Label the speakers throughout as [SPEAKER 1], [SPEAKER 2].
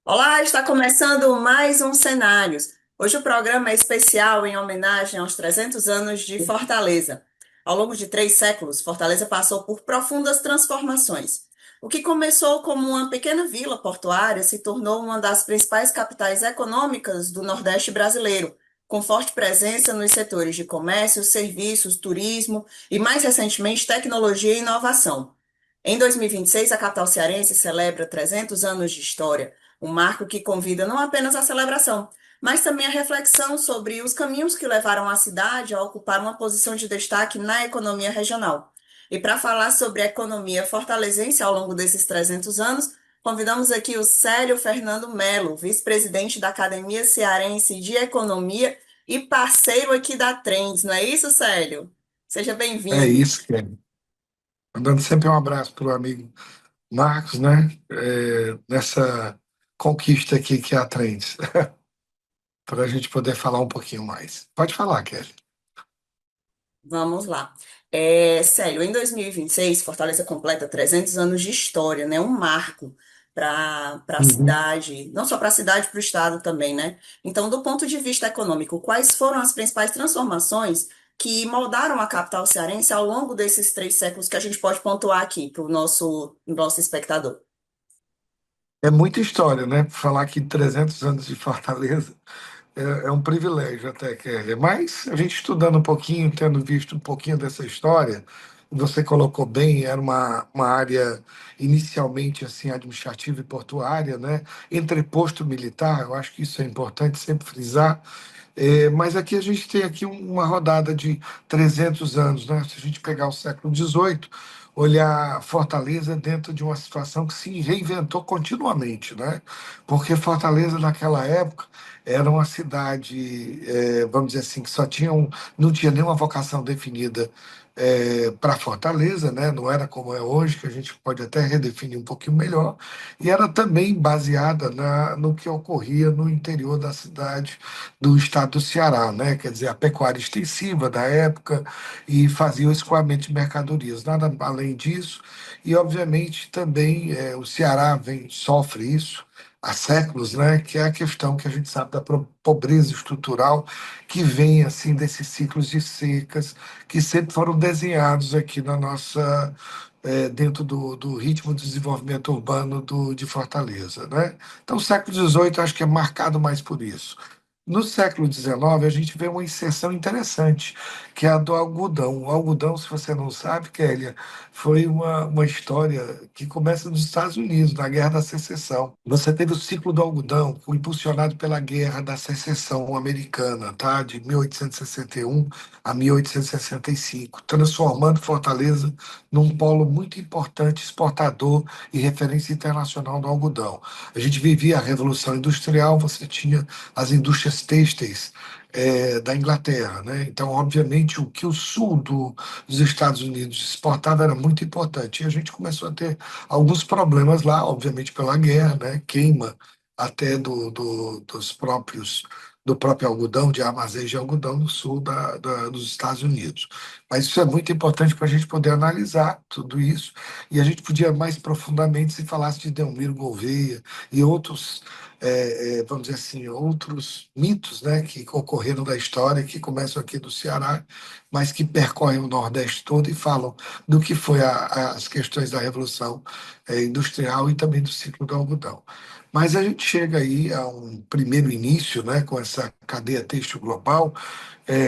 [SPEAKER 1] Olá, está começando mais um Cenários. Hoje o programa é especial em homenagem aos 300 anos de Fortaleza. Ao longo de 3 séculos, Fortaleza passou por profundas transformações. O que começou como uma pequena vila portuária se tornou uma das principais capitais econômicas do Nordeste brasileiro, com forte presença nos setores de comércio, serviços, turismo e, mais recentemente, tecnologia e inovação. Em 2026, a capital cearense celebra 300 anos de história, um marco que convida não apenas à celebração, mas também à reflexão sobre os caminhos que levaram a cidade a ocupar uma posição de destaque na economia regional. E para falar sobre a economia fortalezense ao longo desses 300 anos, convidamos aqui o Célio Fernando Melo, vice-presidente da Academia Cearense de Economia e parceiro aqui da Trends, não é isso, Célio? Seja
[SPEAKER 2] É
[SPEAKER 1] bem-vindo.
[SPEAKER 2] isso, Kelly. Mandando sempre um abraço para o amigo Marcos, né? Nessa conquista aqui que é a Trends, para a gente poder falar um pouquinho mais. Pode falar, Kelly.
[SPEAKER 1] Vamos lá. Célio, em 2026, Fortaleza completa 300 anos de história, né? Um marco para a
[SPEAKER 2] Uhum.
[SPEAKER 1] cidade, não só para a cidade, para o estado também, né? Então, do ponto de vista econômico, quais foram as principais transformações que moldaram a capital cearense ao longo desses 3 séculos que a gente pode pontuar aqui para o nosso espectador?
[SPEAKER 2] É muita história, né? Falar que 300 anos de Fortaleza é um privilégio até, Kelly. Mas a gente estudando um pouquinho, tendo visto um pouquinho dessa história, você colocou bem, era uma área inicialmente assim administrativa e portuária, né? Entreposto militar, eu acho que isso é importante sempre frisar. Mas aqui a gente tem aqui uma rodada de 300 anos, né? Se a gente pegar o século XVIII, olhar Fortaleza dentro de uma situação que se reinventou continuamente, né? Porque Fortaleza naquela época era uma cidade, vamos dizer assim, que não tinha nenhuma vocação definida para Fortaleza, né? Não era como é hoje, que a gente pode até redefinir um pouquinho melhor, e era também baseada no que ocorria no interior da cidade do estado do Ceará, né? Quer dizer, a pecuária extensiva da época e fazia o escoamento de mercadorias. Nada além disso, e obviamente também o Ceará sofre isso há séculos, né? Que é a questão que a gente sabe da pobreza estrutural que vem assim desses ciclos de secas que sempre foram desenhados aqui na nossa dentro do ritmo de desenvolvimento urbano de Fortaleza, né? Então, o século XVIII acho que é marcado mais por isso. No século XIX, a gente vê uma inserção interessante, que é a do algodão. O algodão, se você não sabe, Kélia, foi uma história que começa nos Estados Unidos, na Guerra da Secessão. Você teve o ciclo do algodão, impulsionado pela Guerra da Secessão Americana, tá? De 1861 a 1865, transformando Fortaleza num polo muito importante, exportador e referência internacional do algodão. A gente vivia a Revolução Industrial, você tinha as indústrias têxteis da Inglaterra, né? Então, obviamente, o que o sul dos Estados Unidos exportava era muito importante. E a gente começou a ter alguns problemas lá, obviamente pela guerra, né? Queima até do próprio algodão, de armazéns de algodão no sul dos Estados Unidos. Mas isso é muito importante para a gente poder analisar tudo isso, e a gente podia mais profundamente se falasse de Delmiro Gouveia e outros vamos dizer assim, outros mitos, né, que ocorreram da história, que começam aqui do Ceará, mas que percorrem o Nordeste todo e falam do que foi as questões da Revolução Industrial e também do ciclo do algodão. Mas a gente chega aí a um primeiro início, né, com essa cadeia têxtil global,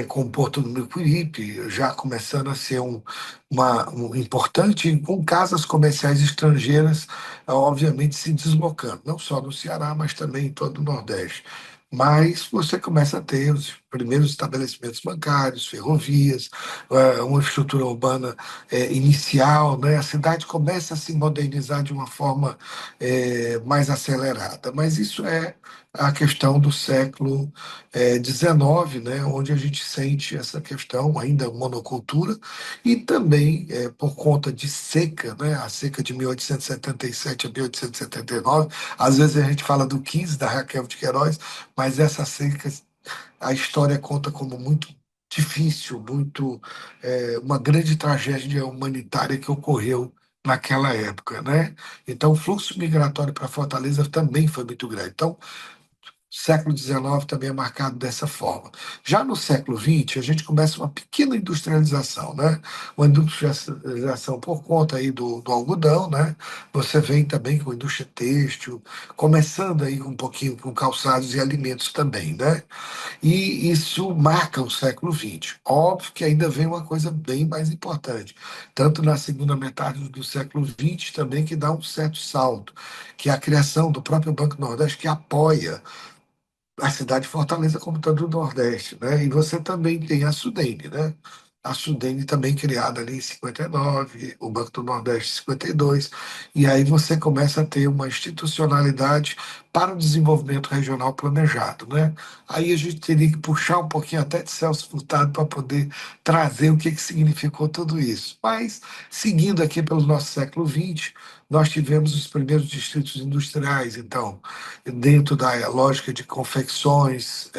[SPEAKER 2] com o Porto do Mucuripe já começando a ser um importante, com casas comerciais estrangeiras, obviamente se deslocando, não só no Ceará, mas também em todo o Nordeste. Mas você começa a ter primeiros estabelecimentos bancários, ferrovias, uma infraestrutura urbana inicial, né? A cidade começa a se modernizar de uma forma mais acelerada, mas isso é a questão do século XIX, né? Onde a gente sente essa questão, ainda monocultura, e também por conta de seca, né? A seca de 1877 a 1879, às vezes a gente fala do 15 da Raquel de Queiroz, mas essa seca a história conta como muito difícil, muito uma grande tragédia humanitária que ocorreu naquela época, né? Então, o fluxo migratório para Fortaleza também foi muito grande. Então, o século XIX também é marcado dessa forma. Já no século XX, a gente começa uma pequena industrialização, né? Uma industrialização por conta aí do algodão, né? Você vem também com a indústria têxtil, começando aí um pouquinho com calçados e alimentos também, né? E isso marca o século XX. Óbvio que ainda vem uma coisa bem mais importante, tanto na segunda metade do século XX também, que dá um certo salto, que é a criação do próprio Banco Nordeste, que apoia a cidade de Fortaleza como todo o Nordeste, né? E você também tem a Sudene, né? A Sudene também criada ali em 59, o Banco do Nordeste em 52, e aí você começa a ter uma institucionalidade para o desenvolvimento regional planejado, né? Aí a gente teria que puxar um pouquinho até de Celso Furtado para poder trazer o que que significou tudo isso. Mas, seguindo aqui pelo nosso século XX, nós tivemos os primeiros distritos industriais, então, dentro da lógica de confecções,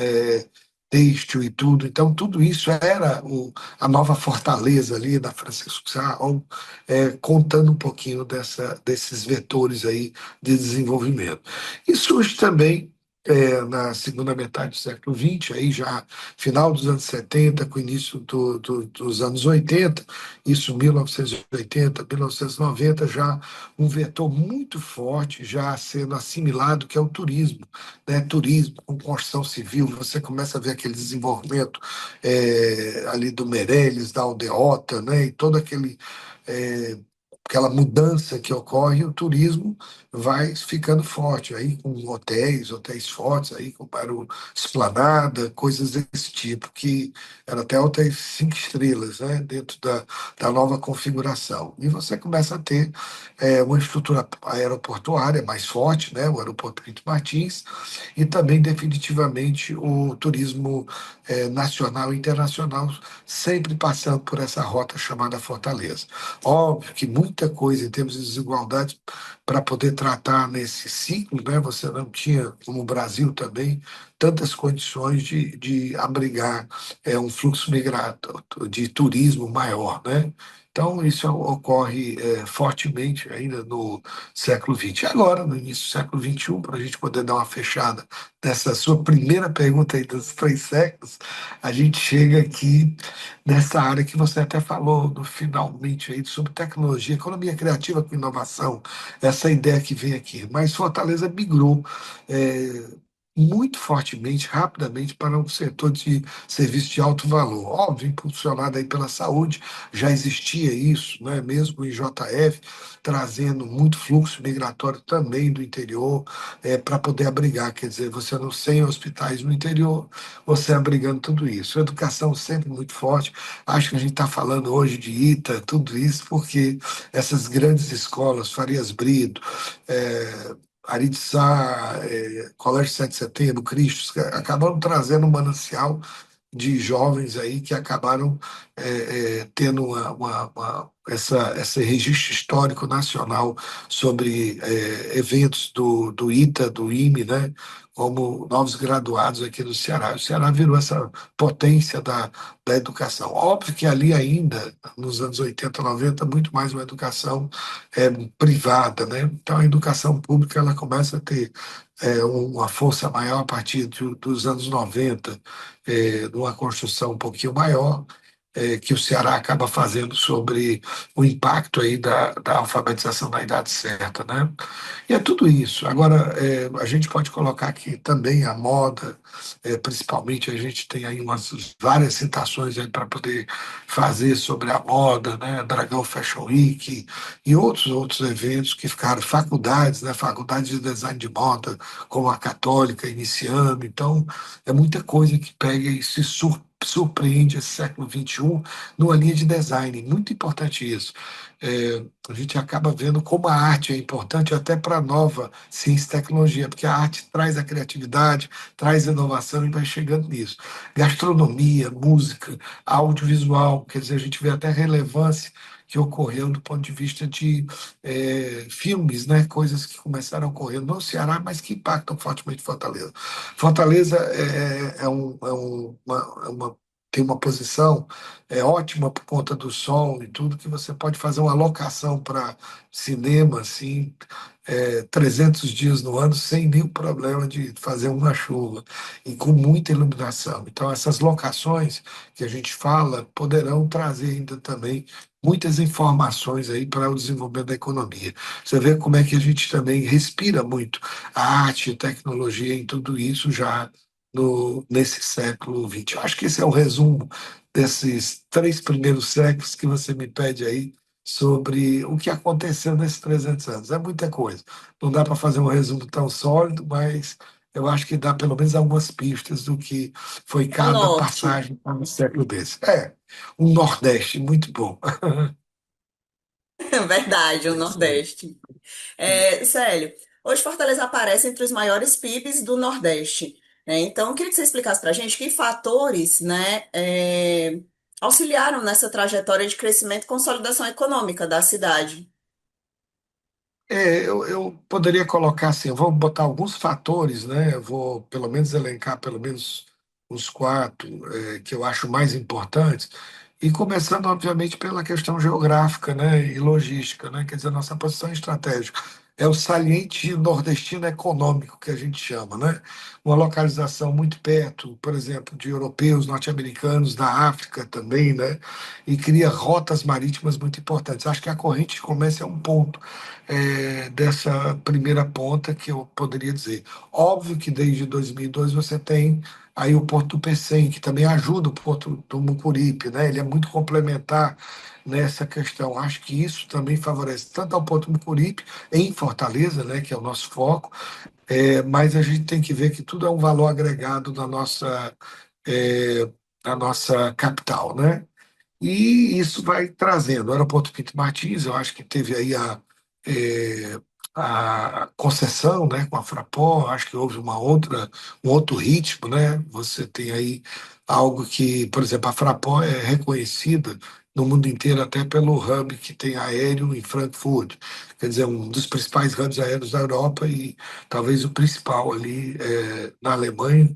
[SPEAKER 2] têxtil e tudo. Então, tudo isso era a nova fortaleza ali da Francisco Sarro, contando um pouquinho desses vetores aí de desenvolvimento. E surge também, na segunda metade do século XX, aí já final dos anos 70, com o início dos anos 80, isso 1980, 1990, já um vetor muito forte já sendo assimilado, que é o turismo, né? Turismo com construção civil, você começa a ver aquele desenvolvimento ali do Meireles, da Aldeota, né? E todo é, aquela mudança que ocorre, o turismo vai ficando forte, aí com hotéis fortes, aí com Barão Esplanada, coisas desse tipo, que era até hotéis 5 estrelas, né? Dentro da nova configuração. E você começa a ter uma estrutura aeroportuária mais forte, né, o aeroporto Pinto Martins, e também definitivamente o turismo nacional e internacional, sempre passando por essa rota chamada Fortaleza. Óbvio que muita coisa em termos de desigualdade para poder tratar nesse ciclo, né, você não tinha, como o Brasil também, tantas condições de abrigar um fluxo migratório, de turismo maior, né? Então, isso ocorre fortemente ainda no século XX. Agora, no início do século XXI, para a gente poder dar uma fechada nessa sua primeira pergunta aí dos 3 séculos, a gente chega aqui nessa área que você até falou no finalmente aí sobre tecnologia, economia criativa com inovação, essa ideia que vem aqui. Mas Fortaleza migrou muito fortemente, rapidamente, para um setor de serviço de alto valor. Óbvio, impulsionado aí pela saúde, já existia isso, né? Mesmo o IJF, trazendo muito fluxo migratório também do interior, para poder abrigar. Quer dizer, você não sem hospitais no interior, você abrigando tudo isso. Educação sempre muito forte. Acho que a gente está falando hoje de ITA, tudo isso, porque essas grandes escolas, Farias Brito, Ari de Sá, Colégio 7 de Setembro, Cristo, acabaram trazendo um manancial de jovens aí que acabaram tendo esse registro histórico nacional sobre eventos do ITA, do IME, né, como novos graduados aqui no Ceará. O Ceará virou essa potência da educação. Óbvio que ali ainda, nos anos 80, 90, muito mais uma educação privada, né? Então a educação pública ela começa a ter uma força maior a partir dos anos 90, numa construção um pouquinho maior, que o Ceará acaba fazendo sobre o impacto aí da alfabetização na idade certa, né? E é tudo isso. Agora, a gente pode colocar aqui também a moda, principalmente a gente tem aí várias citações para poder fazer sobre a moda, né? Dragão Fashion Week e outros eventos que ficaram, faculdades, né? Faculdades de design de moda, como a Católica, iniciando. Então, é muita coisa que pega e surpreende esse século XXI numa linha de design. Muito importante isso. A gente acaba vendo como a arte é importante até para a nova ciência e tecnologia, porque a arte traz a criatividade, traz a inovação e vai chegando nisso. Gastronomia, música, audiovisual, quer dizer, a gente vê até a relevância que ocorreu do ponto de vista de filmes, né, coisas que começaram a ocorrer no Ceará, mas que impactam fortemente Fortaleza. Fortaleza tem uma posição ótima por conta do som e tudo, que você pode fazer uma locação para cinema, assim, 300 dias no ano, sem nenhum problema de fazer uma chuva, e com muita iluminação. Então, essas locações que a gente fala poderão trazer ainda também muitas informações aí para o desenvolvimento da economia. Você vê como é que a gente também respira muito a arte, a tecnologia em tudo isso já nesse século XX. Eu acho que esse é o resumo desses 3 primeiros séculos que você me pede aí sobre o que aconteceu nesses 300 anos. É muita coisa. Não dá para fazer um resumo tão sólido, mas eu acho que dá pelo menos algumas pistas do que foi
[SPEAKER 1] O
[SPEAKER 2] cada
[SPEAKER 1] norte.
[SPEAKER 2] passagem para um século desse. Um Nordeste muito bom.
[SPEAKER 1] Verdade, o
[SPEAKER 2] É isso aí.
[SPEAKER 1] Nordeste. Célio, hoje Fortaleza aparece entre os maiores PIBs do Nordeste, né? Então, eu queria que você explicasse para a gente que fatores, né, auxiliaram nessa trajetória de crescimento e consolidação econômica da cidade.
[SPEAKER 2] Eu poderia colocar assim, eu vou botar alguns fatores, né? Eu vou pelo menos elencar pelo menos os quatro que eu acho mais importantes, e começando, obviamente, pela questão geográfica, né? E logística, né? Quer dizer, nossa posição estratégica. É o saliente nordestino econômico que a gente chama, né? Uma localização muito perto, por exemplo, de europeus, norte-americanos, da África também, né? E cria rotas marítimas muito importantes. Acho que a corrente de comércio é um ponto dessa primeira ponta que eu poderia dizer. Óbvio que desde 2002 você tem aí o Porto do Pecém, que também ajuda o Porto do Mucuripe, né? Ele é muito complementar nessa questão. Acho que isso também favorece tanto ao Porto do Mucuripe, em Fortaleza, né, que é o nosso foco, mas a gente tem que ver que tudo é um valor agregado é, na nossa capital, né? E isso vai trazendo. O Aeroporto Pinto Martins, eu acho que teve aí eh, a concessão, né, com a Fraport, acho que houve um outro ritmo, né? Você tem aí algo que, por exemplo, a Fraport é reconhecida no mundo inteiro até pelo hub que tem aéreo em Frankfurt, quer dizer, um dos principais hubs aéreos da Europa e talvez o principal ali na Alemanha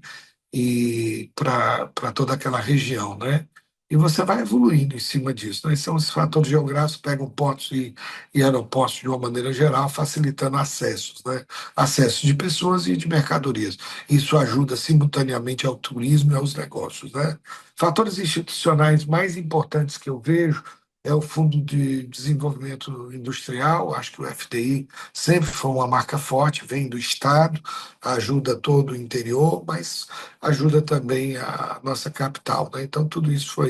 [SPEAKER 2] e para toda aquela região, né? E você vai evoluindo em cima disso, né? São os fatores geográficos, pegam portos e aeroportos de uma maneira geral, facilitando acessos, né? Acesso de pessoas e de mercadorias. Isso ajuda simultaneamente ao turismo e aos negócios, né? Fatores institucionais mais importantes que eu vejo é o Fundo de Desenvolvimento Industrial, acho que o FDI sempre foi uma marca forte, vem do Estado, ajuda todo o interior, mas ajuda também a nossa capital, né? Então, tudo isso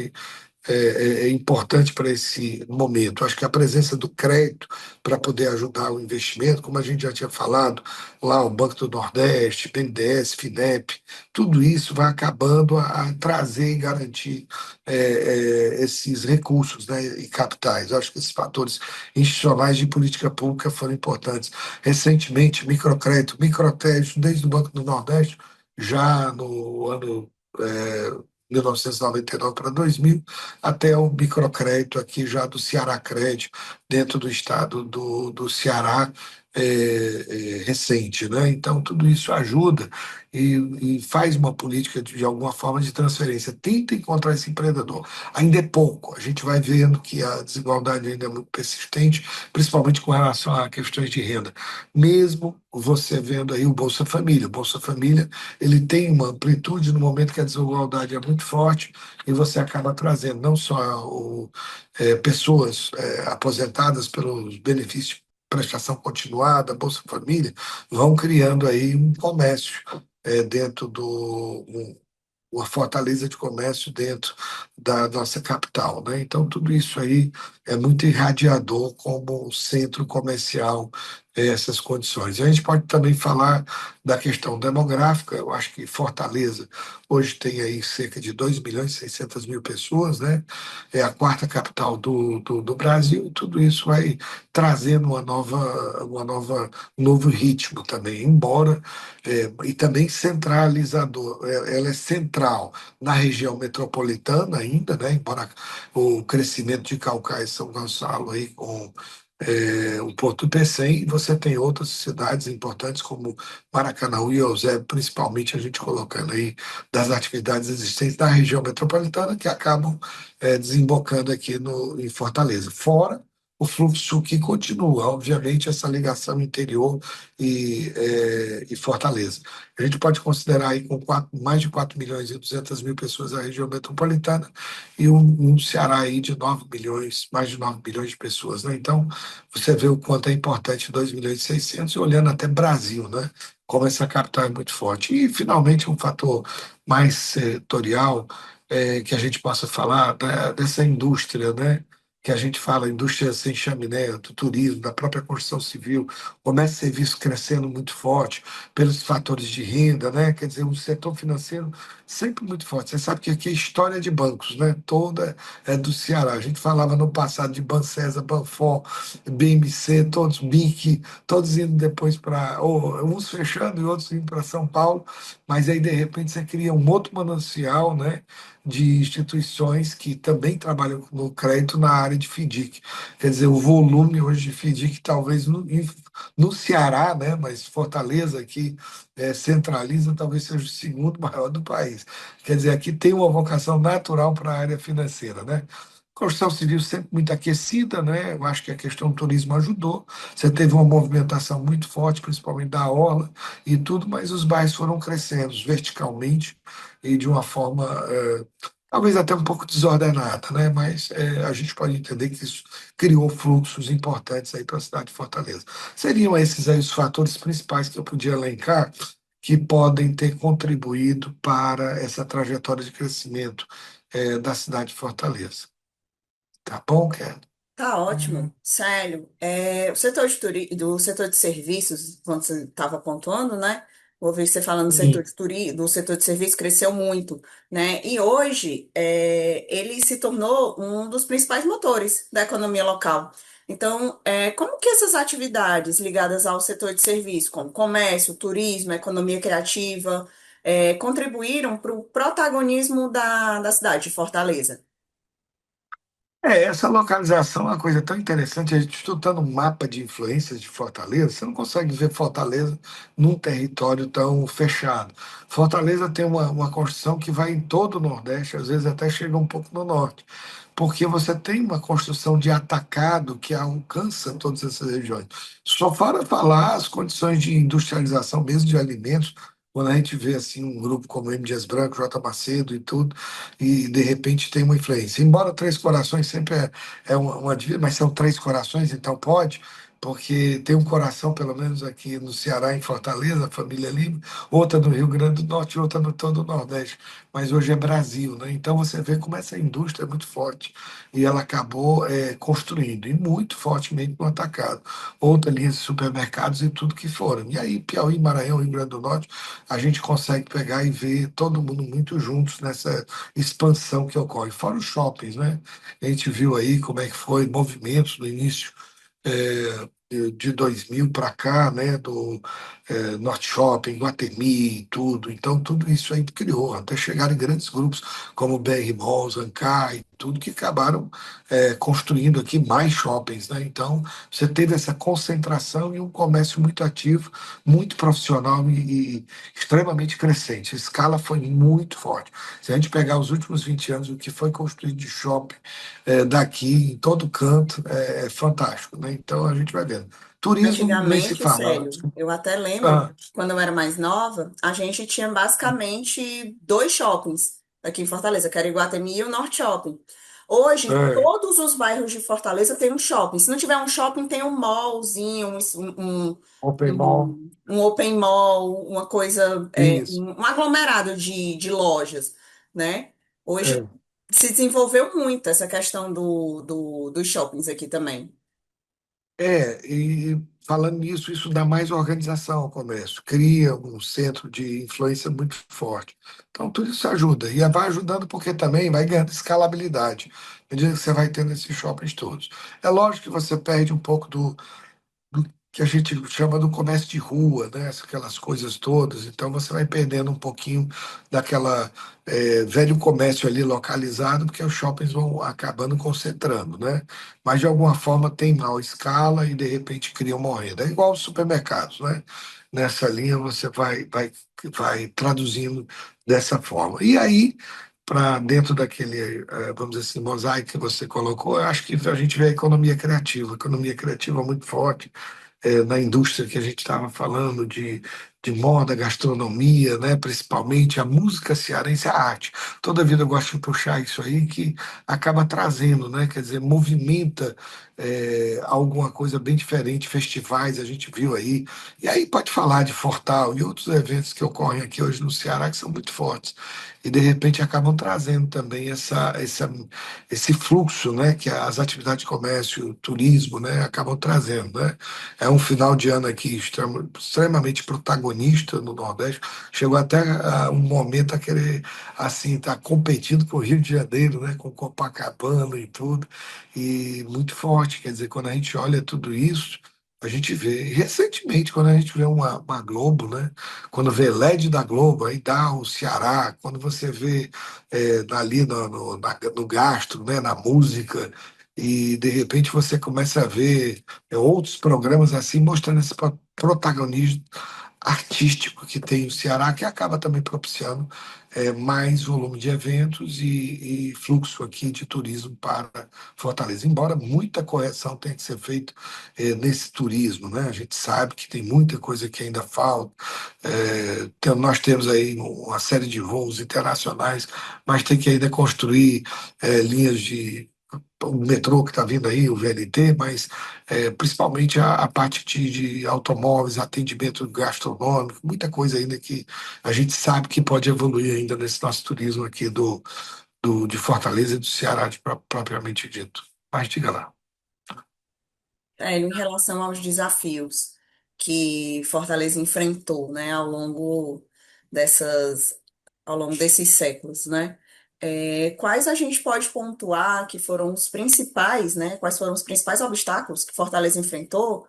[SPEAKER 2] é importante para esse momento. Acho que a presença do crédito para poder ajudar o investimento, como a gente já tinha falado, lá o Banco do Nordeste, BNDES, FINEP, tudo isso vai acabando a trazer e garantir esses recursos, né, e capitais. Acho que esses fatores institucionais de política pública foram importantes. Recentemente, microcrédito desde o Banco do Nordeste, já no ano 1999 para 2000, até o microcrédito aqui já do Ceará Crédito, dentro do estado do Ceará, recente, né? Então, tudo isso ajuda e faz uma política de alguma forma de transferência. Tenta encontrar esse empreendedor. Ainda é pouco. A gente vai vendo que a desigualdade ainda é muito persistente, principalmente com relação a questões de renda. Mesmo você vendo aí o Bolsa Família. O Bolsa Família, ele tem uma amplitude no momento que a desigualdade é muito forte e você acaba trazendo não só pessoas aposentadas pelos benefícios prestação continuada, Bolsa Família, vão criando aí um comércio dentro uma fortaleza de comércio dentro da nossa capital, né? Então, tudo isso aí é muito irradiador como centro comercial, essas condições. E a gente pode também falar da questão demográfica, eu acho que Fortaleza hoje tem aí cerca de 2.600.000 pessoas, né? É a quarta capital do Brasil, e tudo isso vai trazendo um novo ritmo também, embora e também centralizador. Ela é central na região metropolitana ainda, né? Embora o crescimento de Caucaia e São Gonçalo aí com o Porto do Pecém, e você tem outras cidades importantes como Maracanaú e Eusébio, principalmente a gente colocando aí das atividades existentes na região metropolitana que acabam desembocando aqui em Fortaleza. Fora o fluxo que continua, obviamente, essa ligação interior e Fortaleza. A gente pode considerar aí com mais de 4.200.000 pessoas a região metropolitana e um Ceará aí de 9 milhões, mais de 9 milhões de pessoas, né? Então, você vê o quanto é importante 2.600.000 e olhando até Brasil, né? Como essa capital é muito forte. E, finalmente, um fator mais setorial, que a gente possa falar dessa indústria, né? Que a gente fala, indústria sem chaminé, do turismo, da própria construção civil, comércio e serviço crescendo muito forte pelos fatores de renda, né? Quer dizer, um setor financeiro sempre muito forte. Você sabe que aqui é história de bancos, né? Toda é do Ceará. A gente falava no passado de Bancesa, Banfor, BMC, todos, BIC, todos indo depois para, uns fechando e outros indo para São Paulo, mas aí de repente você cria um outro manancial, né? De instituições que também trabalham no crédito na área de FDIC. Quer dizer, o volume hoje de FDIC, talvez no Ceará, né, mas Fortaleza aqui centraliza, talvez seja o segundo maior do país. Quer dizer, aqui tem uma vocação natural para a área financeira, né? Construção civil sempre muito aquecida, né? Eu acho que a questão do turismo ajudou. Você teve uma movimentação muito forte, principalmente da orla e tudo, mas os bairros foram crescendo verticalmente e de uma forma talvez até um pouco desordenada, né? Mas a gente pode entender que isso criou fluxos importantes aí para a cidade de Fortaleza. Seriam esses aí os fatores principais que eu podia elencar que podem ter contribuído para essa trajetória de crescimento da cidade de Fortaleza. Tá bom, Ken?
[SPEAKER 1] Tá ótimo, sério. O setor do setor de serviços, quando você estava pontuando, né? Ouvi você falando do setor
[SPEAKER 2] Sim.
[SPEAKER 1] de do setor de serviços cresceu muito, né? E hoje ele se tornou um dos principais motores da economia local. Então, como que essas atividades ligadas ao setor de serviços, como comércio, turismo, economia criativa, contribuíram para o protagonismo da cidade de Fortaleza?
[SPEAKER 2] Essa localização é uma coisa tão interessante. A gente estudando um mapa de influências de Fortaleza, você não consegue ver Fortaleza num território tão fechado. Fortaleza tem uma construção que vai em todo o Nordeste, às vezes até chega um pouco no Norte, porque você tem uma construção de atacado que alcança todas essas regiões. Só fora falar as condições de industrialização mesmo de alimentos, quando a gente vê assim um grupo como M. Dias Branco, J. Macedo e tudo e de repente tem uma influência. Embora Três Corações sempre é uma dívida, mas são Três Corações, então pode, porque tem um coração, pelo menos aqui no Ceará, em Fortaleza, a família Lima, outra no Rio Grande do Norte e outra no todo o Nordeste. Mas hoje é Brasil, né? Então você vê como essa indústria é muito forte e ela acabou construindo, e muito fortemente no atacado. Outra linha de supermercados e tudo que foram. E aí, Piauí, Maranhão, Rio Grande do Norte, a gente consegue pegar e ver todo mundo muito juntos nessa expansão que ocorre. Fora os shoppings, né? A gente viu aí como é que foi movimentos no início de 2000 para cá, né? Do Norte Shopping, Guatemi e tudo. Então, tudo isso aí criou, até chegar em grandes grupos como BR Malls, Ancar tudo, que acabaram construindo aqui mais shoppings, né? Então, você teve essa concentração e um comércio muito ativo, muito profissional e extremamente crescente. A escala foi muito forte. Se a gente pegar os últimos 20 anos, o que foi construído de shopping daqui, em todo canto, é fantástico, né? Então, a gente vai vendo. Turismo nem se
[SPEAKER 1] Antigamente,
[SPEAKER 2] fala.
[SPEAKER 1] sério, eu até lembro,
[SPEAKER 2] Ah,
[SPEAKER 1] quando eu era mais nova, a gente tinha basicamente dois shoppings aqui em Fortaleza, que era o Iguatemi e o Norte Shopping. Hoje,
[SPEAKER 2] é,
[SPEAKER 1] todos os bairros de Fortaleza têm um shopping. Se não tiver um shopping, tem um mallzinho,
[SPEAKER 2] Open Mall,
[SPEAKER 1] um open mall, uma coisa,
[SPEAKER 2] isso.
[SPEAKER 1] um aglomerado de lojas, né? Hoje
[SPEAKER 2] É.
[SPEAKER 1] se desenvolveu muito essa questão dos shoppings aqui também.
[SPEAKER 2] E falando nisso, isso dá mais organização ao comércio, cria um centro de influência muito forte. Então, tudo isso ajuda. E vai ajudando porque também vai ganhando escalabilidade, à medida que você vai tendo esses shoppings todos. É lógico que você perde um pouco do que a gente chama do comércio de rua, né? Aquelas coisas todas. Então você vai perdendo um pouquinho daquela velho comércio ali localizado, porque os shoppings vão acabando concentrando, né? Mas de alguma forma tem maior escala e de repente cria uma renda. É igual os supermercados, né? Nessa linha você vai traduzindo dessa forma. E aí, para dentro daquele, vamos dizer assim, mosaico que você colocou, eu acho que a gente vê a economia criativa muito forte na indústria que a gente estava falando de moda, gastronomia, né? Principalmente a música cearense, a arte. Toda vida eu gosto de puxar isso aí que acaba trazendo, né? Quer dizer, movimenta alguma coisa bem diferente, festivais a gente viu aí. E aí pode falar de Fortal e outros eventos que ocorrem aqui hoje no Ceará que são muito fortes. E de repente acabam trazendo também esse fluxo, né, que as atividades de comércio, turismo, né, acabam trazendo, né? É um final de ano aqui extremamente protagonista no Nordeste. Chegou até um momento a querer assim estar competindo com o Rio de Janeiro, né, com Copacabana e tudo, e muito forte. Quer dizer, quando a gente olha tudo isso, a gente vê. E recentemente, quando a gente vê uma Globo, né, quando vê LED da Globo, aí dá o Ceará. Quando você vê ali no gastro, né, na música. E de repente você começa a ver outros programas assim mostrando esse protagonismo artístico que tem o Ceará, que acaba também propiciando mais volume de eventos e fluxo aqui de turismo para Fortaleza. Embora muita correção tenha que ser feita nesse turismo, né? A gente sabe que tem muita coisa que ainda falta. Nós temos aí uma série de voos internacionais, mas tem que ainda construir linhas de o metrô que está vindo aí, o VLT, mas principalmente a parte de automóveis, atendimento gastronômico, muita coisa ainda que a gente sabe que pode evoluir ainda nesse nosso turismo aqui de Fortaleza e do Ceará, propriamente dito. Mas diga lá.
[SPEAKER 1] Em relação aos desafios que Fortaleza enfrentou, né, dessas, ao longo desses séculos, né? Quais a gente pode pontuar que foram os principais, né? Quais foram os principais obstáculos que Fortaleza enfrentou,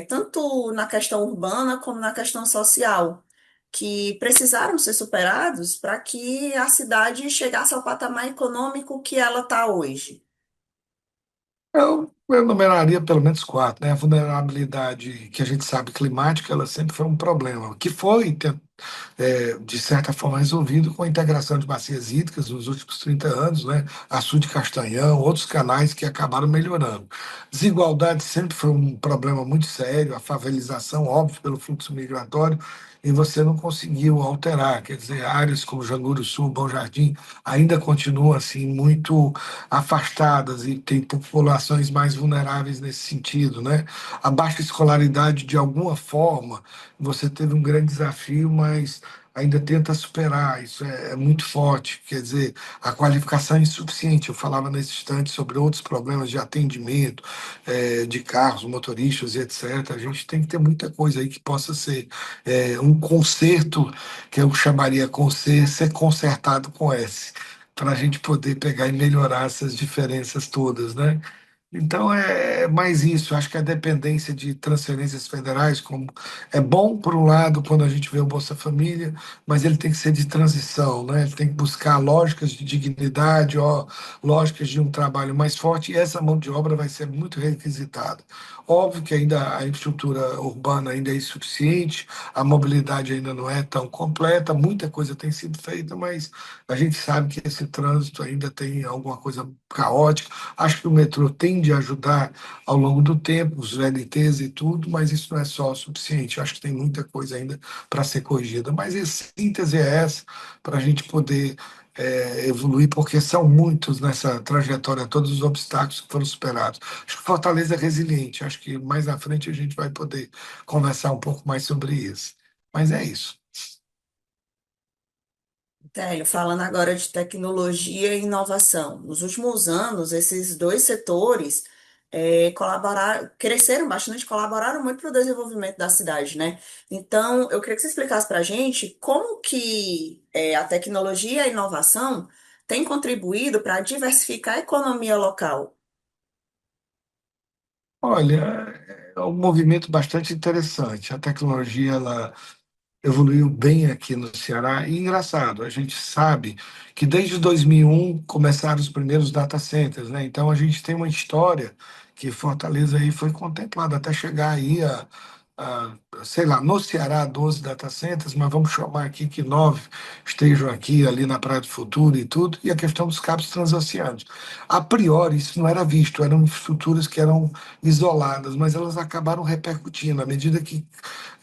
[SPEAKER 1] tanto na questão urbana como na questão social, que precisaram ser superados para que a cidade chegasse ao patamar econômico que ela está hoje?
[SPEAKER 2] Eu enumeraria pelo menos quatro, né? A vulnerabilidade que a gente sabe climática, ela sempre foi um problema, que foi de certa forma, resolvido com a integração de bacias hídricas nos últimos 30 anos, né? Açude de Castanhão, outros canais que acabaram melhorando. Desigualdade sempre foi um problema muito sério, a favelização, óbvio, pelo fluxo migratório, e você não conseguiu alterar, quer dizer, áreas como Janguru Sul, Bom Jardim, ainda continuam assim muito afastadas e tem populações mais vulneráveis nesse sentido, né? A baixa escolaridade, de alguma forma, você teve um grande desafio, mas ainda tenta superar. Isso é muito forte. Quer dizer, a qualificação é insuficiente. Eu falava nesse instante sobre outros problemas de atendimento, de carros, motoristas e etc. A gente tem que ter muita coisa aí que possa ser um conserto, que eu chamaria ser consertado com S, para a gente poder pegar e melhorar essas diferenças todas, né? Então é mais isso. Acho que a dependência de transferências federais, como é bom por um lado quando a gente vê o Bolsa Família, mas ele tem que ser de transição, né? Ele tem que buscar lógicas de dignidade, ó, lógicas de um trabalho mais forte, e essa mão de obra vai ser muito requisitada. Óbvio que ainda a infraestrutura urbana ainda é insuficiente, a mobilidade ainda não é tão completa, muita coisa tem sido feita, mas a gente sabe que esse trânsito ainda tem alguma coisa caótica. Acho que o metrô tende a ajudar ao longo do tempo, os VLTs e tudo, mas isso não é só o suficiente. Acho que tem muita coisa ainda para ser corrigida. Mas a síntese é essa, para a gente poder evoluir, porque são muitos nessa trajetória, todos os obstáculos que foram superados. Acho que Fortaleza é resiliente. Acho que mais na frente a gente vai poder conversar um pouco mais sobre isso. Mas é isso.
[SPEAKER 1] Télio, falando agora de tecnologia e inovação. Nos últimos anos, esses dois setores colaboraram, cresceram bastante, colaboraram muito para o desenvolvimento da cidade, né? Então, eu queria que você explicasse para a gente como que a tecnologia e a inovação têm contribuído para diversificar a economia local.
[SPEAKER 2] Olha, é um movimento bastante interessante. A tecnologia, ela evoluiu bem aqui no Ceará. E engraçado, a gente sabe que desde 2001 começaram os primeiros data centers, né? Então a gente tem uma história que Fortaleza aí foi contemplada até chegar aí a, sei lá, no Ceará 12 data centers, mas vamos chamar aqui que 9 estejam aqui ali na Praia do Futuro e tudo, e a questão dos cabos transoceânicos. A priori isso não era visto, eram estruturas que eram isoladas, mas elas acabaram repercutindo à medida que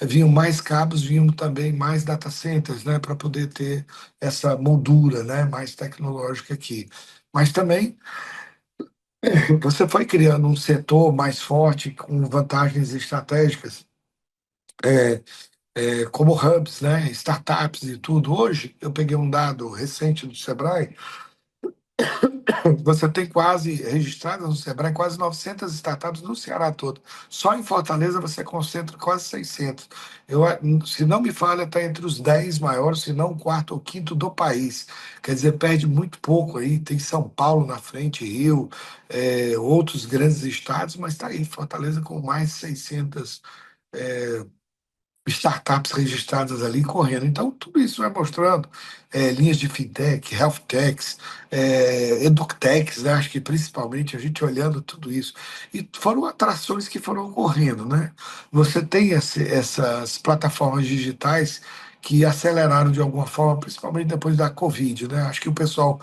[SPEAKER 2] vinham mais cabos, vinham também mais data centers, né, para poder ter essa moldura, né, mais tecnológica aqui. Mas também você foi criando um setor mais forte, com vantagens estratégicas, como hubs, né, startups e tudo. Hoje, eu peguei um dado recente do Sebrae. Você tem quase registradas no Sebrae quase 900 startups no Ceará todo. Só em Fortaleza você concentra quase 600. Eu, se não me falha, está entre os 10 maiores, se não o quarto ou quinto do país. Quer dizer, perde muito pouco aí. Tem São Paulo na frente, Rio, outros grandes estados, mas está aí Fortaleza com mais de 600 startups registradas ali correndo. Então, tudo isso vai mostrando linhas de fintech, health techs, edutechs, né? Acho que principalmente a gente olhando tudo isso. E foram atrações que foram ocorrendo, né? Você tem essas plataformas digitais que aceleraram de alguma forma, principalmente depois da Covid, né? Acho que o pessoal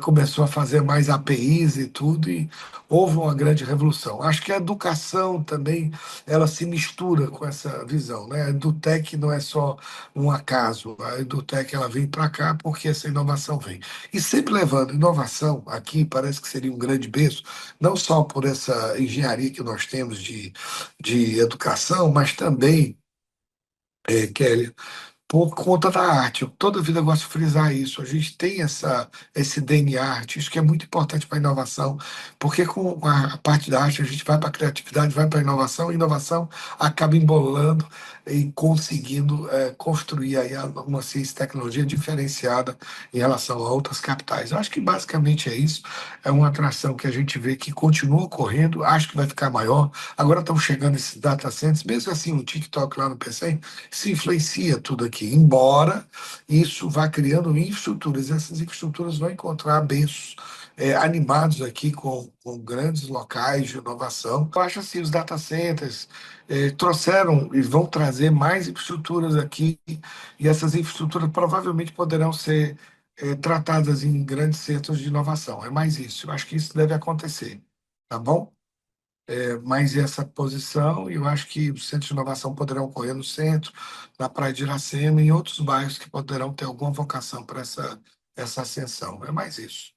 [SPEAKER 2] começou a fazer mais APIs e tudo, e houve uma grande revolução. Acho que a educação também ela se mistura com essa visão, né? A EduTech não é só um acaso, a EduTech ela vem para cá porque essa inovação vem. E sempre levando inovação aqui, parece que seria um grande berço, não só por essa engenharia que nós temos de educação, mas também, Kelly, por conta da arte. Eu toda vida gosto de frisar isso. A gente tem esse DNA artístico que é muito importante para a inovação, porque com a parte da arte a gente vai para a criatividade, vai para a inovação acaba embolando e conseguindo construir aí uma ciência e tecnologia diferenciada em relação a outras capitais. Eu acho que basicamente é isso. É uma atração que a gente vê que continua ocorrendo, acho que vai ficar maior. Agora estão chegando esses data centers, mesmo assim o TikTok lá no PC se influencia tudo aqui, embora isso vá criando infraestruturas. Essas infraestruturas vão encontrar berços animados aqui com grandes locais de inovação. Eu acho assim, os data centers trouxeram e vão trazer mais infraestruturas aqui, e essas infraestruturas provavelmente poderão ser tratadas em grandes centros de inovação. É mais isso. Eu acho que isso deve acontecer. Tá bom? Mais essa posição, e eu acho que os centros de inovação poderão ocorrer no centro, na Praia de Iracema e em outros bairros que poderão ter alguma vocação para essa ascensão. É mais isso,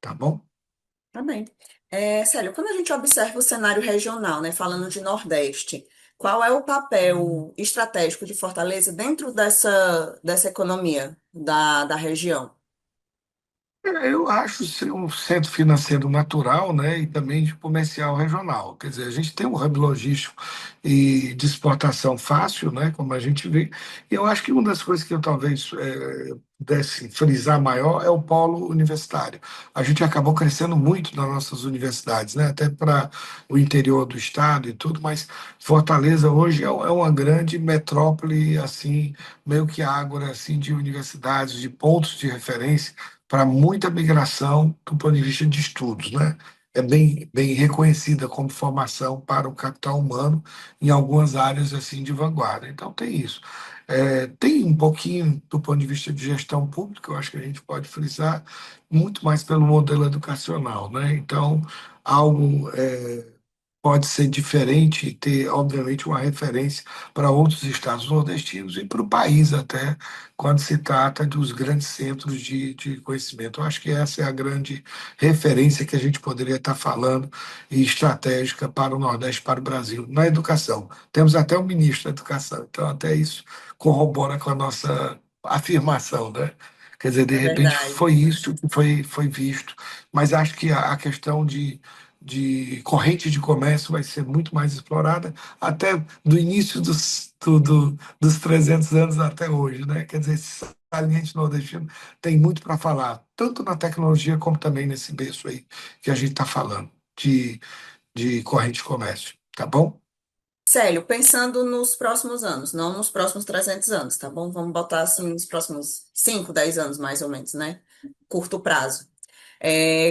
[SPEAKER 2] tá bom?
[SPEAKER 1] Tá bem. Célio, quando a gente observa o cenário regional, né, falando de Nordeste, qual é o papel estratégico de Fortaleza dentro dessa economia da região?
[SPEAKER 2] Eu acho ser um centro financeiro natural, né, e também de comercial regional. Quer dizer, a gente tem um hub logístico e de exportação fácil, né, como a gente vê. E eu acho que uma das coisas que eu talvez pudesse frisar maior é o polo universitário. A gente acabou crescendo muito nas nossas universidades, né, até para o interior do estado e tudo, mas Fortaleza hoje é uma grande metrópole, assim, meio que ágora, assim, de universidades, de pontos de referência para muita migração do ponto de vista de estudos, né? É bem reconhecida como formação para o capital humano em algumas áreas assim de vanguarda. Então tem isso. Tem um pouquinho do ponto de vista de gestão pública, eu acho que a gente pode frisar muito mais pelo modelo educacional, né? Então algo pode ser diferente e ter, obviamente, uma referência para outros estados nordestinos e para o país até, quando se trata dos grandes centros de conhecimento. Eu acho que essa é a grande referência que a gente poderia estar falando e estratégica para o Nordeste, para o Brasil, na educação. Temos até o ministro da Educação, então até isso corrobora com a nossa afirmação, né? Quer dizer, de
[SPEAKER 1] É
[SPEAKER 2] repente
[SPEAKER 1] verdade.
[SPEAKER 2] foi isso que foi visto, mas acho que a questão de corrente de comércio vai ser muito mais explorada até do início dos 300 anos até hoje, né? Quer dizer, esse saliente nordestino tem muito para falar, tanto na tecnologia como também nesse berço aí que a gente está falando de corrente de comércio, tá bom?
[SPEAKER 1] Célio, pensando nos próximos anos, não nos próximos 300 anos, tá bom? Vamos botar assim nos próximos 5, 10 anos, mais ou menos, né? Curto prazo.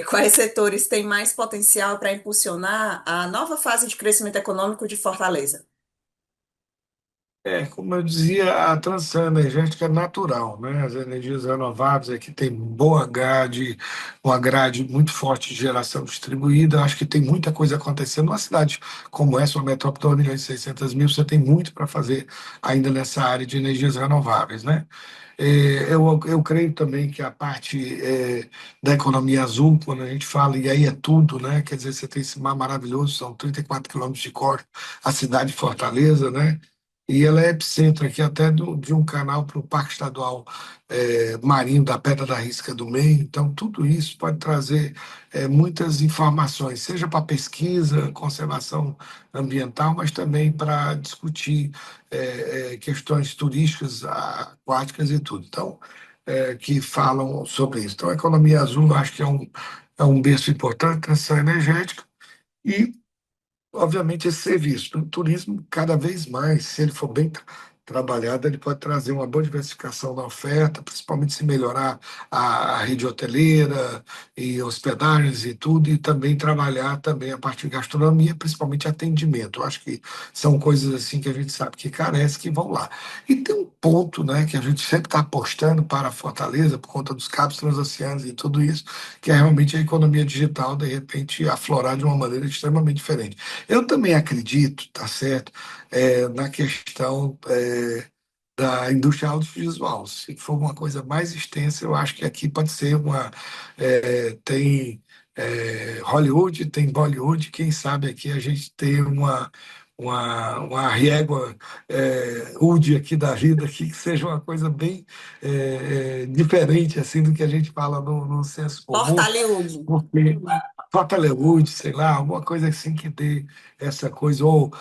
[SPEAKER 1] Quais setores têm mais potencial para impulsionar a nova fase de crescimento econômico de Fortaleza?
[SPEAKER 2] Como eu dizia, a transição energética é natural, né? As energias renováveis aqui tem boa grade, uma grade muito forte de geração distribuída. Acho que tem muita coisa acontecendo. Uma cidade como essa, uma metrópole de 1 milhão e 600 mil, você tem muito para fazer ainda nessa área de energias renováveis, né? Eu creio também que a parte da economia azul, quando a gente fala, e aí é tudo, né? Quer dizer, você tem esse mar maravilhoso, são 34 quilômetros de córrego, a cidade de Fortaleza, né? E ela é epicentro aqui até de um canal para o Parque Estadual Marinho da Pedra da Risca do Meio. Então, tudo isso pode trazer muitas informações, seja para pesquisa, conservação ambiental, mas também para discutir questões turísticas, aquáticas e tudo. Então, que falam sobre isso. Então, a economia azul, eu acho que é um berço importante, transição energética. E obviamente, esse serviço. O turismo, cada vez mais, se ele for bem trabalhado, ele pode trazer uma boa diversificação na oferta, principalmente se melhorar a rede hoteleira e hospedagens e tudo, e também trabalhar também a parte de gastronomia, principalmente atendimento. Eu acho que são coisas assim que a gente sabe que carece, que vão lá. E tem um ponto, né, que a gente sempre está apostando para a Fortaleza, por conta dos cabos transoceânicos e tudo isso, que é realmente a economia digital, de repente, aflorar de uma maneira extremamente diferente. Eu também acredito, tá certo, na questão da indústria audiovisual. Se for uma coisa mais extensa, eu acho que aqui pode ser tem Hollywood, tem Bollywood, quem sabe aqui a gente tem uma régua Wood aqui da vida aqui, que seja uma coisa bem diferente assim do que a gente fala no senso comum,
[SPEAKER 1] Portaleúde.
[SPEAKER 2] porque Fortaleza, sei lá, alguma coisa assim que dê essa coisa, ou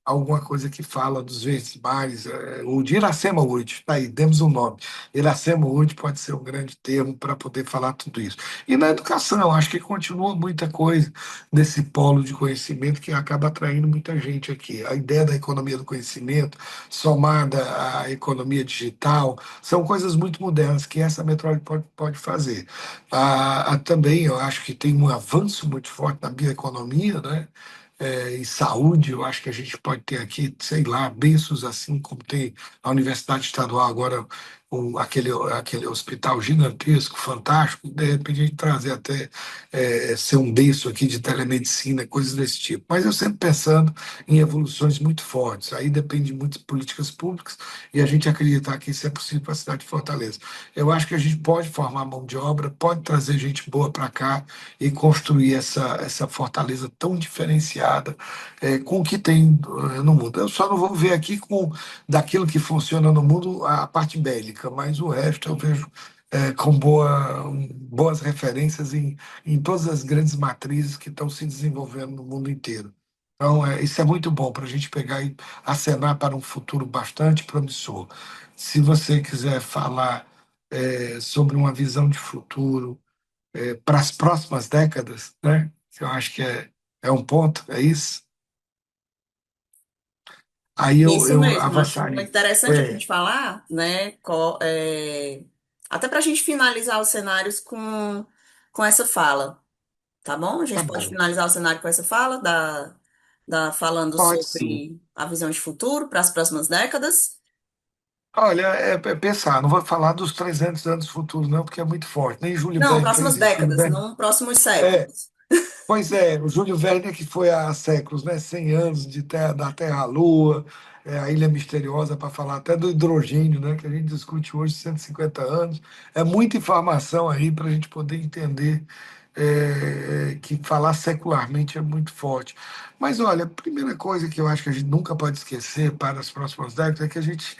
[SPEAKER 2] alguma coisa que fala dos verdes mares, o de Iracema Wood, tá aí, demos um nome. Iracema Wood pode ser um grande termo para poder falar tudo isso. E na educação, acho que continua muita coisa desse polo de conhecimento que acaba atraindo muita gente aqui. A ideia da economia do conhecimento, somada à economia digital, são coisas muito modernas que essa metrópole pode fazer. Também eu acho que tem um avanço muito forte na bioeconomia, né? E saúde, eu acho que a gente pode ter aqui, sei lá, berços assim como tem a Universidade Estadual agora, aquele hospital gigantesco, fantástico, de repente a gente trazer até ser um berço aqui de telemedicina, coisas desse tipo. Mas eu sempre pensando em evoluções muito fortes. Aí depende muito de políticas públicas e a gente acreditar que isso é possível para a cidade de Fortaleza. Eu acho que a gente pode formar mão de obra, pode trazer gente boa para cá e construir essa fortaleza tão diferenciada com o que tem no mundo. Eu só não vou ver aqui com daquilo que funciona no mundo a parte bélica, mas o resto eu vejo com boas referências em todas as grandes matrizes que estão se desenvolvendo no mundo inteiro. Então, isso é muito bom para a gente pegar e acenar para um futuro bastante promissor. Se você quiser falar sobre uma visão de futuro para as próximas décadas, né? Eu acho que é um ponto, é isso. Aí
[SPEAKER 1] Isso
[SPEAKER 2] eu
[SPEAKER 1] mesmo, acho muito
[SPEAKER 2] avançaria.
[SPEAKER 1] interessante a
[SPEAKER 2] É,
[SPEAKER 1] gente falar, né? Até para a gente finalizar os cenários com essa fala, tá bom? A
[SPEAKER 2] tá
[SPEAKER 1] gente pode
[SPEAKER 2] bom.
[SPEAKER 1] finalizar o cenário com essa fala, falando
[SPEAKER 2] Pode sim.
[SPEAKER 1] sobre a visão de futuro para as próximas décadas.
[SPEAKER 2] Olha, pensar, não vou falar dos 300 anos futuros, não, porque é muito forte. Nem Júlio
[SPEAKER 1] Não,
[SPEAKER 2] Verne fez
[SPEAKER 1] próximas
[SPEAKER 2] isso. Júlio
[SPEAKER 1] décadas,
[SPEAKER 2] Verne,
[SPEAKER 1] não próximos
[SPEAKER 2] é,
[SPEAKER 1] séculos.
[SPEAKER 2] pois é, o Júlio Verne é que foi há séculos, né? 100 anos da Terra à Lua, a Ilha Misteriosa, para falar até do hidrogênio, né? Que a gente discute hoje, 150 anos. É muita informação aí para a gente poder entender que falar secularmente é muito forte. Mas olha, a primeira coisa que eu acho que a gente nunca pode esquecer para as próximas décadas é que a gente,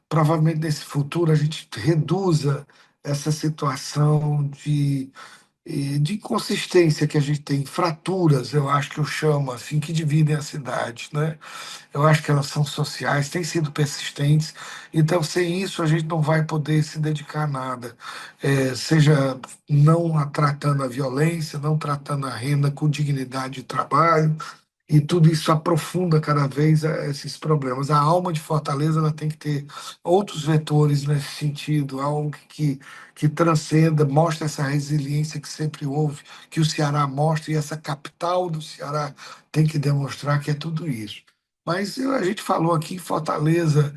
[SPEAKER 2] provavelmente nesse futuro, a gente reduza essa situação de inconsistência que a gente tem, fraturas, eu acho que eu chamo assim, que dividem a cidade, né? Eu acho que elas são sociais, têm sido persistentes, então sem isso a gente não vai poder se dedicar a nada, seja não tratando a violência, não tratando a renda com dignidade de trabalho, e tudo isso aprofunda cada vez esses problemas. A alma de Fortaleza ela tem que ter outros vetores nesse sentido, algo que transcenda, mostre essa resiliência que sempre houve, que o Ceará mostra, e essa capital do Ceará tem que demonstrar que é tudo isso. Mas a gente falou aqui em Fortaleza,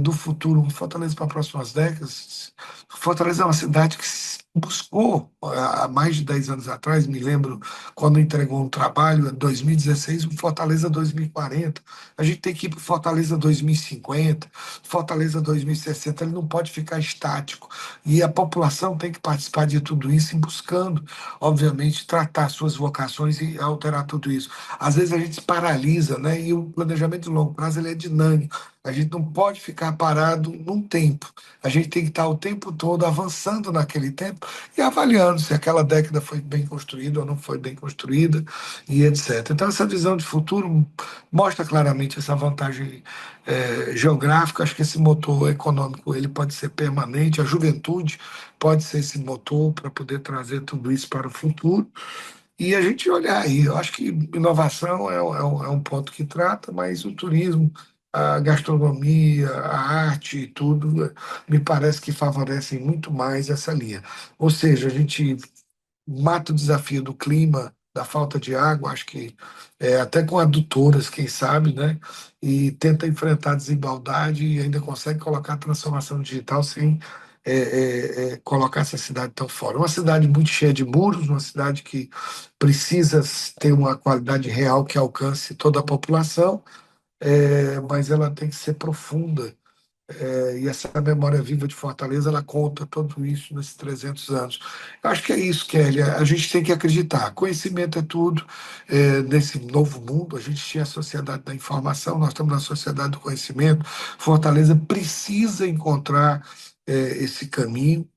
[SPEAKER 2] do futuro, Fortaleza para as próximas décadas. Fortaleza é uma cidade que buscou, há mais de 10 anos atrás, me lembro, quando entregou um trabalho, em 2016, o Fortaleza 2040. A gente tem que ir para o Fortaleza 2050, Fortaleza 2060. Ele não pode ficar estático. E a população tem que participar de tudo isso, em buscando, obviamente, tratar suas vocações e alterar tudo isso. Às vezes a gente se paralisa, né? E o planejamento de longo prazo ele é dinâmico. A gente não pode ficar parado num tempo. A gente tem que estar o tempo todo avançando naquele tempo e avaliando se aquela década foi bem construída ou não foi bem construída e etc. Então, essa visão de futuro mostra claramente essa vantagem geográfica. Acho que esse motor econômico ele pode ser permanente, a juventude pode ser esse motor para poder trazer tudo isso para o futuro. E a gente olhar aí, eu acho que inovação é um ponto que trata, mas o turismo, a gastronomia, a arte e tudo, me parece que favorecem muito mais essa linha. Ou seja, a gente mata o desafio do clima, da falta de água, acho que até com adutoras, quem sabe, né? E tenta enfrentar a desigualdade e ainda consegue colocar a transformação digital sem colocar essa cidade tão fora. Uma cidade muito cheia de muros, uma cidade que precisa ter uma qualidade real que alcance toda a população, mas ela tem que ser profunda e essa memória viva de Fortaleza, ela conta tudo isso nesses 300 anos. Eu acho que é isso, Kelly. A gente tem que acreditar. Conhecimento é tudo. Nesse novo mundo, a gente tinha a sociedade da informação, nós estamos na sociedade do conhecimento. Fortaleza precisa encontrar esse caminho.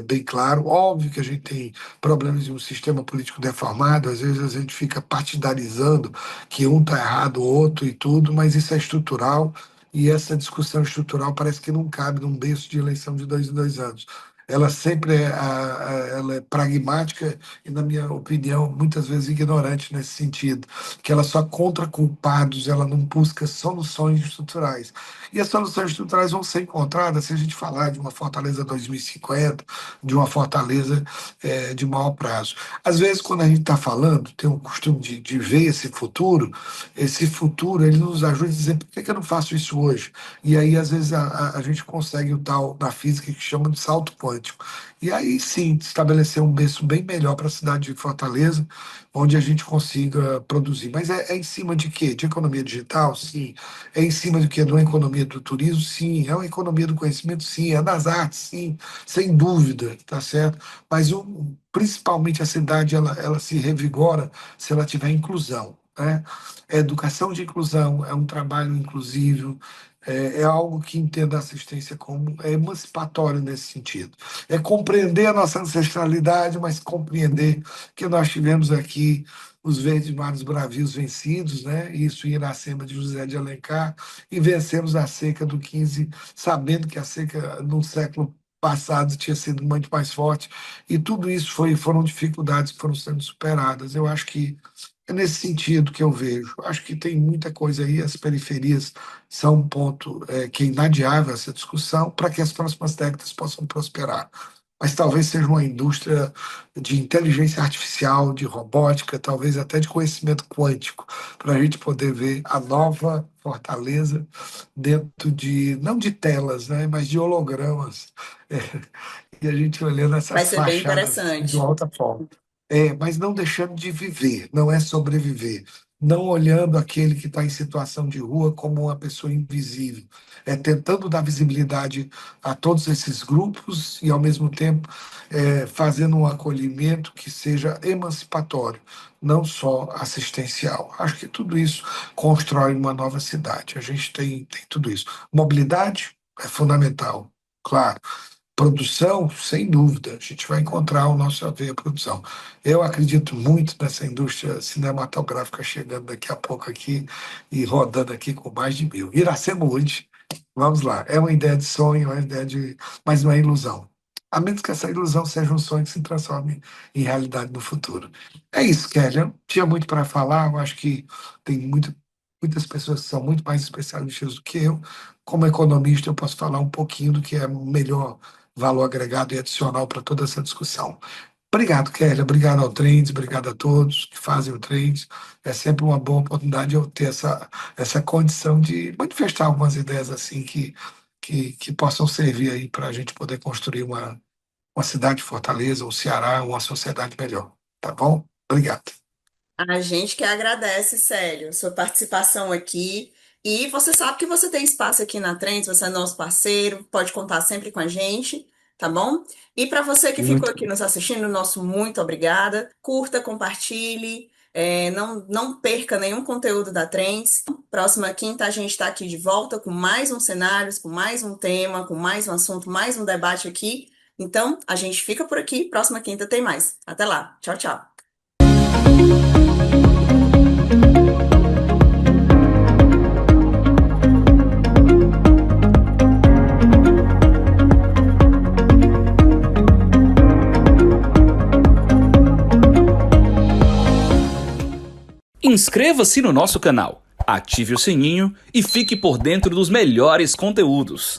[SPEAKER 2] Bem claro, óbvio que a gente tem problemas de um sistema político deformado, às vezes a gente fica partidarizando que um está errado, o outro e tudo, mas isso é estrutural e essa discussão estrutural parece que não cabe num berço de eleição de 2 em 2 anos. Ela sempre ela é pragmática e, na minha opinião, muitas vezes ignorante nesse sentido, que ela só contra culpados, ela não busca soluções estruturais. E as soluções estruturais vão ser encontradas se a gente falar de uma Fortaleza 2050, de uma Fortaleza de maior prazo. Às vezes, quando a gente está falando, tem o costume de ver esse futuro ele nos ajuda a dizer por que que eu não faço isso hoje? E aí, às vezes, a gente consegue o tal da física que chama de salto quântico. E aí sim, estabelecer um berço bem melhor para a cidade de Fortaleza, onde a gente consiga produzir. Mas é em cima de quê? De economia digital? Sim. É em cima de quê? De uma economia do turismo? Sim. É uma economia do conhecimento? Sim. É das artes? Sim. Sem dúvida, tá certo? Mas principalmente a cidade, ela se revigora se ela tiver inclusão. né? É educação de inclusão, é um trabalho inclusivo, é algo que entenda a assistência como é emancipatório nesse sentido. É compreender a nossa ancestralidade, mas compreender que nós tivemos aqui os verdes mares bravios vencidos, né? Isso em Iracema de José de Alencar, e vencemos a seca do 15, sabendo que a seca no século passado tinha sido muito mais forte, e tudo isso foram dificuldades que foram sendo superadas. Eu acho que é nesse sentido que eu vejo. Acho que tem muita coisa aí, as periferias são um ponto que é inadiável essa discussão para que as próximas décadas possam prosperar. Mas talvez seja uma indústria de inteligência artificial, de robótica, talvez até de conhecimento quântico, para a gente poder ver a nova Fortaleza dentro de, não de telas, né, mas de hologramas. É, e a gente olhando
[SPEAKER 1] Vai
[SPEAKER 2] essas
[SPEAKER 1] ser bem
[SPEAKER 2] fachadas assim, de uma
[SPEAKER 1] interessante.
[SPEAKER 2] outra forma. Mas não deixando de viver, não é sobreviver. Não olhando aquele que está em situação de rua como uma pessoa invisível. É tentando dar visibilidade a todos esses grupos e, ao mesmo tempo, fazendo um acolhimento que seja emancipatório, não só assistencial. Acho que tudo isso constrói uma nova cidade. A gente tem tudo isso. Mobilidade é fundamental, claro. Produção, sem dúvida, a gente vai encontrar o nosso a ver a produção. Eu acredito muito nessa indústria cinematográfica chegando daqui a pouco aqui e rodando aqui com mais de 1.000. Iracemude, vamos lá, é uma ideia de sonho, é uma ideia de, mas não é ilusão. A menos que essa ilusão seja um sonho que se transforme em realidade no futuro. É isso, Kelly. Eu tinha muito para falar, eu acho que tem muitas pessoas que são muito mais especialistas do que eu. Como economista, eu posso falar um pouquinho do que é melhor valor agregado e adicional para toda essa discussão. Obrigado, Kelly. Obrigado ao Trends, obrigado a todos que fazem o Trends. É sempre uma boa oportunidade eu ter essa condição de manifestar algumas ideias assim que possam servir aí para a gente poder construir uma cidade de Fortaleza, um Ceará, uma sociedade melhor. Tá bom? Obrigado.
[SPEAKER 1] A gente que agradece, sério, sua participação aqui. E você sabe que você tem espaço aqui na Trends, você é nosso parceiro, pode contar sempre com a gente, tá bom? E para você que ficou
[SPEAKER 2] Muito
[SPEAKER 1] aqui nos assistindo, nosso muito obrigada. Curta, compartilhe, não perca nenhum conteúdo da Trends. Próxima quinta a gente está aqui de volta com mais um cenários, com mais um tema, com mais um assunto, mais um debate aqui. Então, a gente fica por aqui. Próxima quinta tem mais. Até lá. Tchau, tchau.
[SPEAKER 3] Inscreva-se no nosso canal, ative o sininho e fique por dentro dos melhores conteúdos.